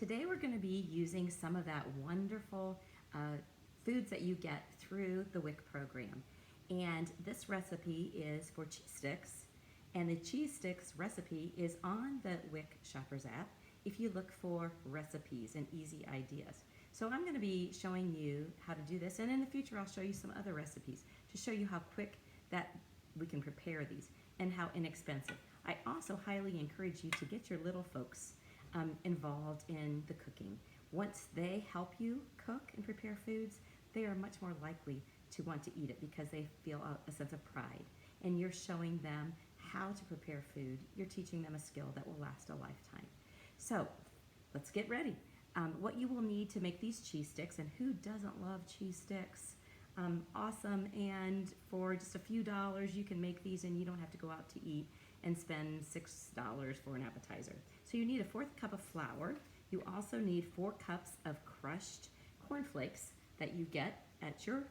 Today we're going to be using some of that wonderful foods that you get through the WIC program. And this recipe is for cheese sticks, and the cheese sticks recipe is on the WIC Shoppers app if you look for recipes and easy ideas. So I'm going to be showing you how to do this, and in the future I'll show you some other recipes to show you how quick that we can prepare these and how inexpensive. I also highly encourage you to get your little folks involved in the cooking. Once they help you cook and prepare foods, they are much more likely to want to eat it because they feel a sense of pride. And you're showing them how to prepare food. You're teaching them a skill that will last a lifetime. So let's get ready. What you will need to make these cheese sticks, and who doesn't love cheese sticks? Awesome, and for just a few dollars you can make these and you don't have to go out to eat and spend $6 for an appetizer. So you need a 1/4 cup of flour. You also need 4 cups of crushed cornflakes that you get at your,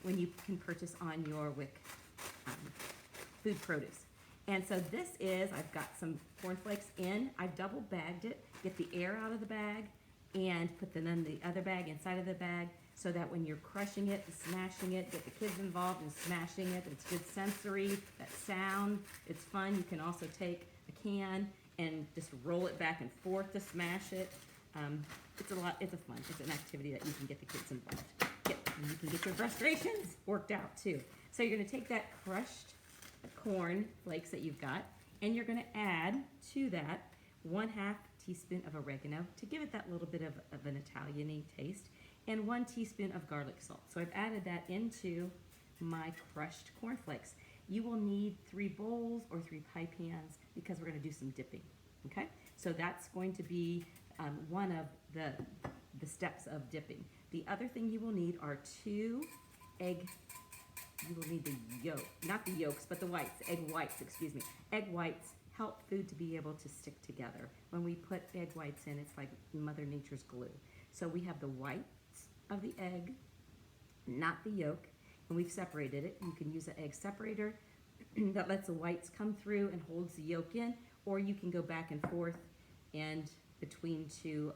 when you can purchase on your WIC food produce. And so this is, I've got some cornflakes in, I've double bagged it, get the air out of the bag, and put them in the other bag inside of the bag so that when you're crushing it and smashing it, get the kids involved in smashing it. It's good sensory, that sound, it's fun. You can also take a can and just roll it back and forth to smash it. It's an activity that you can get the kids involved. You can get your frustrations worked out too. So you're gonna take that crushed corn flakes that you've got, and you're gonna add to that 1/2 teaspoon of oregano to give it that little bit of an Italian-y taste, and 1 teaspoon of garlic salt. So I've added that into my crushed cornflakes. You will need 3 bowls or 3 pie pans because we're gonna do some dipping, okay? So that's going to be one of the steps of dipping. The other thing you will need are 2 egg. You will need the yolk, not the yolks, but the whites, egg whites, excuse me. Egg whites help food to be able to stick together. When we put egg whites in, it's like Mother Nature's glue. So we have the whites of the egg, not the yolk, and we've separated it. You can use an egg separator that lets the whites come through and holds the yolk in, or you can go back and forth and between 2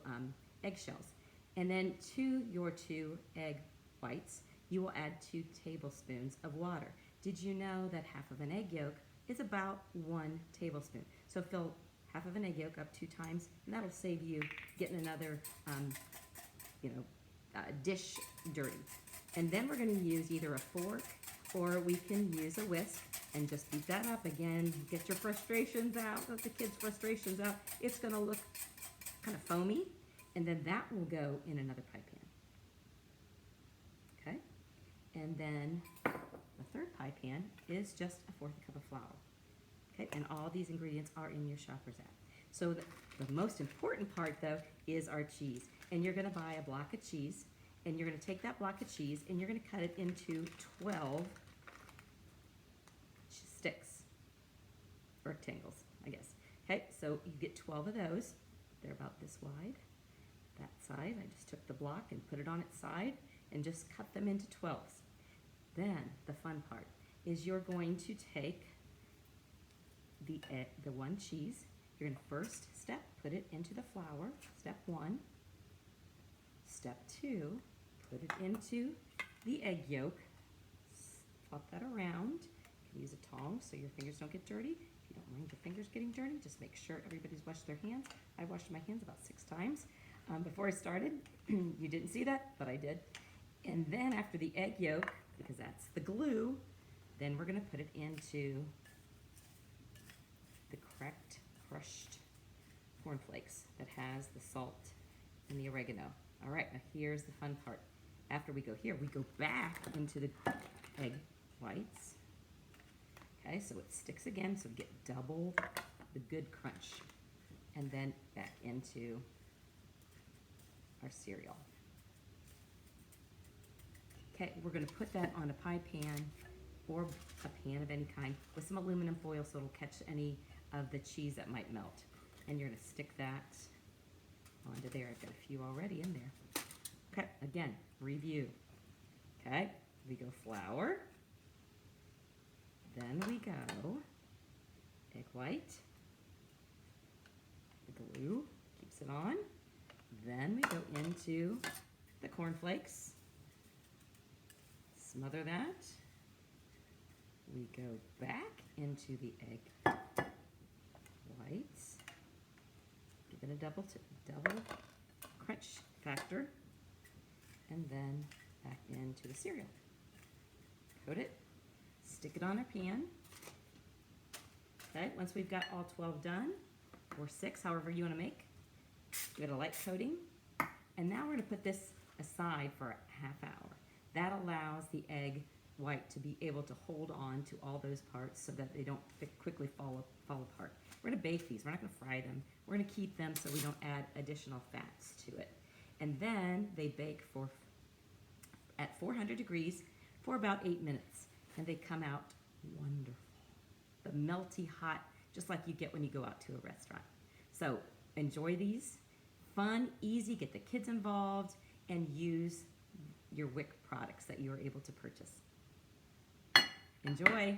eggshells. And then to your 2 egg whites, you will add 2 tablespoons of water. Did you know that half of an egg yolk is about 1 tablespoon? So fill half of an egg yolk up 2 times, and that'll save you getting another dish dirty. And then we're gonna use either a fork or we can use a whisk and just beat that up again. Get your frustrations out, let the kids' frustrations out. It's gonna look kind of foamy, and then that will go in another pie pan. Okay? And then the 3rd pie pan is just a 1/4 cup of flour. Okay? And all these ingredients are in your Shoppers app. So the most important part though is our cheese. And you're gonna buy a block of cheese, and you're gonna take that block of cheese and you're gonna cut it into 12 sticks, rectangles, I guess. Okay, so you get 12 of those. They're about this wide. That side, I just took the block and put it on its side and just cut them into 12s. Then the fun part is you're going to take the 1 cheese. You're gonna first step, put it into the flour, step 1. Step 2, put it into the egg yolk, flop that around. You can use a tong so your fingers don't get dirty. If you don't mind your fingers getting dirty, just make sure everybody's washed their hands. I washed my hands about 6 times before I started. You didn't see that, but I did. And then after the egg yolk, because that's the glue, then we're gonna put it into the cracked, crushed cornflakes that has the salt and the oregano. All right, now here's the fun part. After we go here, we go back into the egg whites. Okay, so it sticks again, so we get double the good crunch. And then back into our cereal. Okay, we're gonna put that on a pie pan or a pan of any kind with some aluminum foil so it'll catch any of the cheese that might melt. And you're gonna stick that onto there. I've got a few already in there. Okay, again, review. Okay, we go flour, then we go egg white, glue keeps it on. Then we go into the cornflakes. Smother that. We go back into the egg whites. Give it a double crunch factor. And then back into the cereal. Coat it. Stick it on our pan. Okay, once we've got all 12 done, or 6, however you want to make, give it a light coating. And now we're going to put this aside for a half hour. That allows the egg white to be able to hold on to all those parts so that they don't quickly fall apart. We're going to bake these. We're not going to fry them. We're going to keep them so we don't add additional fats to it. And then they bake at 400 degrees for about 8 minutes. And they come out wonderful. The melty hot, just like you get when you go out to a restaurant. So enjoy these. Fun, easy, get the kids involved, and use your WIC products that you are able to purchase. Enjoy.